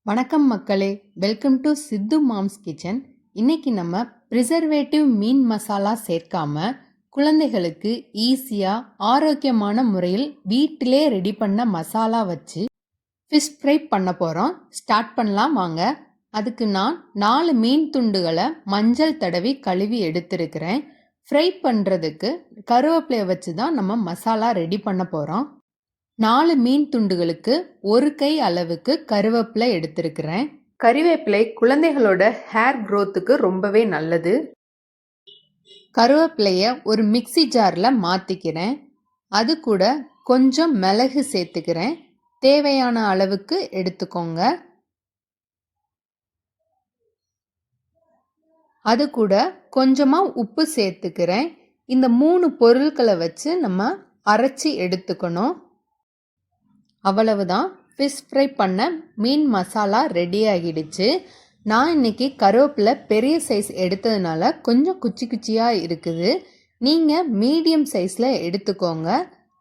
வணக்கம் மக்களே, welcome to Sidhu mom's kitchen. இன்னைக்கு நம்ம ப்ரிசர்வேட்டிவ் மீன் மசாலா சேர்க்காம குழந்தைகளுக்கு ஈஸியாக ஆரோக்கியமான முறையில் வீட்டிலே ரெடி பண்ண மசாலா வச்சு ஃபிஷ் ஃப்ரை பண்ண போகிறோம். ஸ்டார்ட் பண்ணலாம் வாங்க. அதுக்கு நான் 4 மீன் துண்டுகளை மஞ்சள் தடவி கழுவி எடுத்திருக்கிறேன். ஃப்ரை பண்ணுறதுக்கு கருவேப்பிலையை வச்சு தான் நம்ம மசாலா ரெடி பண்ண போகிறோம். 4 மீன் துண்டுகளுக்கு 1 கை அளவுக்கு கருவேப்பிலை எடுத்திருக்கிறேன். கறிவேப்பிலை குழந்தைகளோட ஹேர் க்ரோத்துக்கு ரொம்பவே நல்லது. கருவேப்பிலையை ஒரு மிக்ஸி ஜாரில் மாற்றிக்கிறேன். அது கூட கொஞ்சம் மிளகு சேர்த்துக்கிறேன். தேவையான அளவுக்கு எடுத்துக்கோங்க. அது கூட கொஞ்சமாக உப்பு சேர்த்துக்கிறேன். இந்த 3 பொருட்களை வச்சு நம்ம அரைச்சி எடுத்துக்கணும். அவ்வளவுதான், ஃபிஷ் ஃப்ரை பண்ண மீன் மசாலா ரெடி ஆகிடுச்சு. நான் இன்னைக்கு கருவேப்பிலை பெரிய சைஸ் எடுத்ததுனால கொஞ்சம் குச்சி குச்சியாக இருக்குது. நீங்கள் மீடியம் சைஸில் எடுத்துக்கோங்க.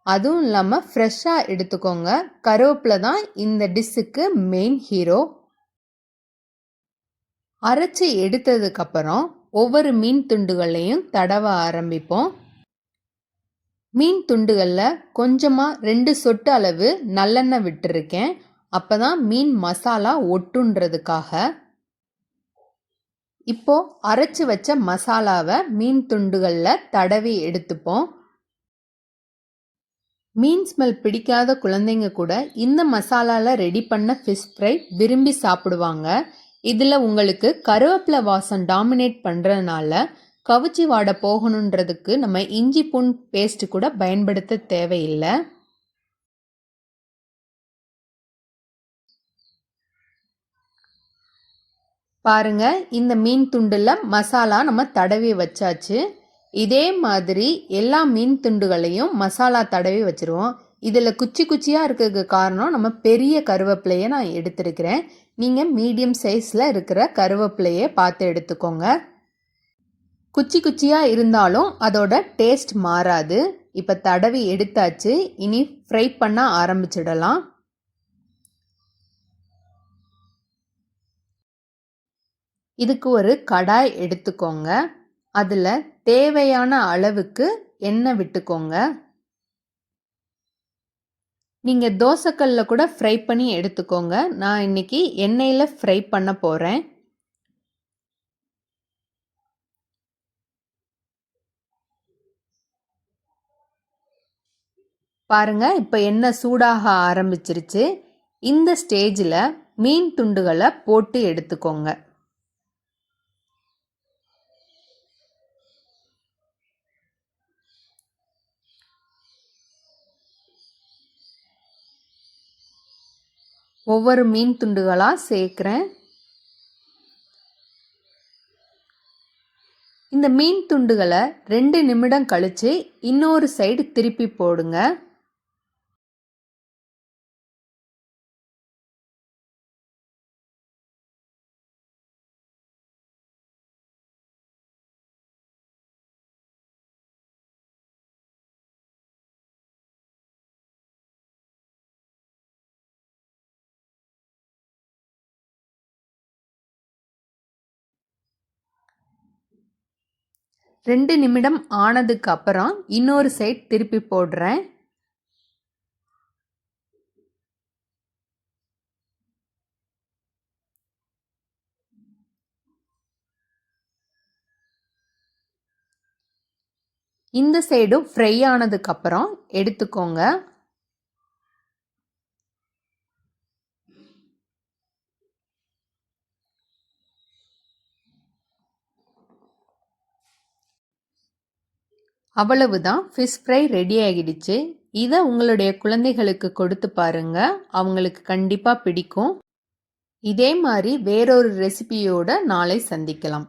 அதுவும் இல்லாமல் ஃப்ரெஷ்ஷாக எடுத்துக்கோங்க. கருவேப்பிலை தான் இந்த டிஷ்ஷுக்கு மெயின் ஹீரோ. அரைச்சி எடுத்ததுக்கப்புறம் ஒவ்வொரு மீன் துண்டுகளையும் தடவ ஆரம்பிப்போம். மீன் துண்டுகளில் கொஞ்சமாக 2 சொட்டு அளவு நல்லெண்ணெய் விட்டுருக்கேன். அப்போ தான் மீன் மசாலா ஒட்டுன்றதுக்காக. இப்போ அரைச்சி வச்ச மசாலாவை மீன் துண்டுகளில் தடவி எடுத்துப்போம். மீன் ஸ்மெல் பிடிக்காத குழந்தைங்க கூட இந்த மசாலாவில் ரெடி பண்ண ஃபிஷ் ஃப்ரை விரும்பி சாப்பிடுவாங்க. இதில் உங்களுக்கு கருவேப்பிலை வாசம் டாமினேட் பண்ணுறதுனால கவுச்சி வாடை போகணுன்றதுக்கு நம்ம இஞ்சி பூண்டு பேஸ்ட் கூட பயன்படுத்த தேவையில்லை. பாருங்க, இந்த மீன் துண்டில் மசாலா நம்ம தடவி வச்சாச்சு. இதே மாதிரி எல்லா மீன் துண்டுகளையும் மசாலா தடவி வச்சிருவோம். இதில் குச்சி குச்சியாக இருக்கிறதுக்கு காரணம் நம்ம பெரிய கருவேப்பிலையை நான் எடுத்திருக்கிறேன். நீங்கள் மீடியம் சைஸில் இருக்கிற கருவேப்பிலையை பார்த்து எடுத்துக்கோங்க. குச்சி குச்சியாக இருந்தாலும் அதோட டேஸ்ட் மாறாது. இப்போ தடவி எடுத்தாச்சு. இனி ஃப்ரை பண்ண ஆரம்பிச்சிடலாம். இதுக்கு ஒரு கடாய் எடுத்துக்கோங்க. அதில் தேவையான அளவுக்கு எண்ணெய் விட்டுக்கோங்க. நீங்கள் தோசைக்கல்லில் கூட ஃப்ரை பண்ணி எடுத்துக்கோங்க. நான் இன்னைக்கு எண்ணெயில் ஃப்ரை பண்ண போகிறேன். பாருங்க, இப்போ எண்ணெய் சூடாக ஆரம்பிச்சிருச்சு. இந்த ஸ்டேஜில் மீன் துண்டுகளை போட்டு எடுத்துக்கோங்க. ஒவ்வொரு மீன் துண்டுகளாக சேர்க்குறேன். இந்த மீன் துண்டுகளை 2 நிமிடம் கழித்து இன்னொரு சைடு திருப்பி போடுங்க. ரெண்டு நிமிடம் ஆனதுக்கு அப்புறம் இன்னொரு சைட் திருப்பி போடுறேன். இந்த சைடும் ஃப்ரை ஆனதுக்கு அப்புறம் எடுத்துக்கோங்க. அவ்வளவுதான், ஃபிஷ் ஃப்ரை ரெடி ஆகிடுச்சு. இதை உங்களுடைய குழந்தைகளுக்கு கொடுத்து பாருங்க, அவங்களுக்கு கண்டிப்பாக பிடிக்கும். இதே மாதிரி வேறொரு ரெசிபியோட நாளை சந்திக்கலாம்.